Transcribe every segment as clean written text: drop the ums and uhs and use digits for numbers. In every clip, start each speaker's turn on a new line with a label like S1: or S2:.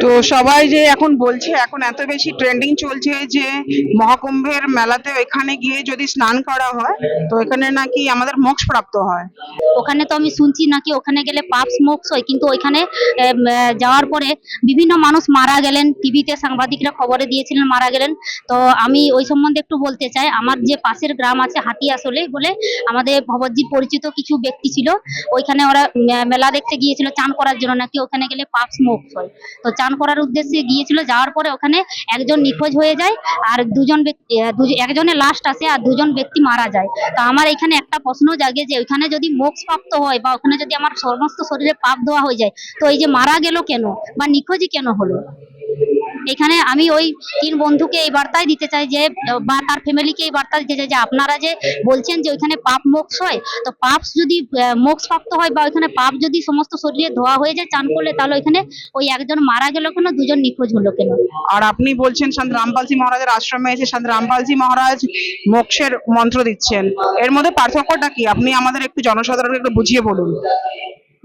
S1: তো সবাই যে এখন বলছে, এখন এত বেশি ট্রেন্ডিং চলছে যে মহাকুম্ভের মেলাতে এখানে গিয়ে যদি স্নান করা হয় তো এখানে নাকি আমাদের মোক্ষ প্রাপ্ত হয়।
S2: ওখানে তো আমি শুনছি নাকি ওখানে গেলে পাপ স্মোকস হয়, কিন্তু ওইখানে যাওয়ার পরে বিভিন্ন মানুষ মারা গেলেন, টিভিতে সাংবাদিকরা খবরে দিয়েছিলেন মারা গেলেন। তো আমি ওই সম্বন্ধে একটু বলতে চাই। আমার যে পাশের গ্রাম আছে হাতিয়াসলে বলে, আমাদের ভগবতজির পরিচিত কিছু ব্যক্তি ছিল, ওইখানে ওরা মেলা দেখতে গিয়েছিল চান করার জন্য, নাকি ওখানে গেলে পাপ স্মোকস হয়। তো চান করার উদ্দেশ্যে গিয়েছিল, যাওয়ার পরে ওখানে একজন নিখোঁজ হয়ে যায়, আর দুজন ব্যক্তি একজনের লাস্ট আসে আর দুজন ব্যক্তি মারা যায়। তো আমার এখানে একটা প্রশ্ন জাগে যে ওইখানে যদি মোক্ষ প্রাপ্ত হয় বা ওখানে যদি আমার সমস্ত শরীরে পাপ দেওয়া হয়ে যায়, তো এই যে মারা গেল কেন বা নিখোঁজই কেন হলো? এখানে আমি ওই 3 বন্ধুকে এই বার্তাই দিতে চাই যে, বা তার ফ্যামিলিকে এই বার্তা দিতে চাই যে আপনারা যে বলছেন যে ওইখানে পাপ মোক্ষ হয়, তো পাপ যদি মোক্ষ প্রাপ্ত হয় বা ওইখানে পাপ যদি সমস্ত শরীরে ধোয়া হয়ে যায় চান করলে, তাহলে ওইখানে ওই একজন মারা গেল কেন, দুজন নিখোঁজ হলো কেন?
S1: আর আপনি বলছেন সন্ত রামপালজি মহারাজের আশ্রমে এসে সন্ত রামপালজি মহারাজ মোক্ষের মন্ত্র দিচ্ছেন, এর মধ্যে পার্থক্যটা কি? আপনি আমাদের একটু জনসাধারণকে একটু বুঝিয়ে বলুন।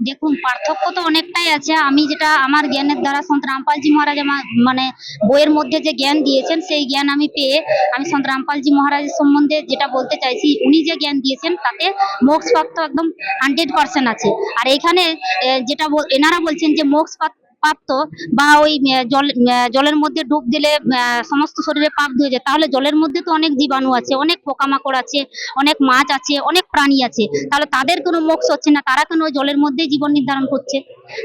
S2: দেখুন, পার্থক্য তো অনেকটাই আছে। আমি যেটা আমার জ্ঞানের দ্বারা সন্ত রামপালজি মহারাজ আমার মানে বইয়ের মধ্যে যে জ্ঞান দিয়েছেন, সেই জ্ঞান আমি পেয়ে আমি সন্ত রামপালজি মহারাজের সম্বন্ধে যেটা বলতে চাইছি, উনি যে জ্ঞান দিয়েছেন তাতে মোক্ষ প্রাপ্ত একদম 100% আছে। আর এখানে যেটা এনারা বলছেন যে মোক্ষ প্রাপ্ত বা ওই জলের মধ্যে ডুব দিলে সমস্ত শরীরে পাপ ধুয়ে যায়, তাহলে জলের মধ্যে তো অনেক জীবাণু আছে, অনেক পোকামাকড় আছে, অনেক মাছ আছে, অনেক প্রাণী আছে, তাহলে তাদের কোনো মোক্ষ হচ্ছে না, তারা কেন ওই জলের মধ্যেই জীবন নির্ধারণ করছে?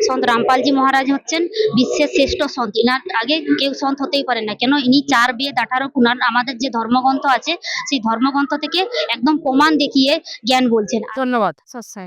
S2: সন্ত রামপালজি মহারাজ হচ্ছেন বিশ্বের শ্রেষ্ঠ সন্ত। ইনার আগে কেউ সন্ত হতেই পারে না। কেন? ইনি 4 বেদ 18 পুরাণ, আমাদের যে ধর্মগ্রন্থ আছে সেই ধর্মগ্রন্থ থেকে একদম প্রমাণ দেখিয়ে জ্ঞান বলছেন।
S3: ধন্যবাদ সৎসাই।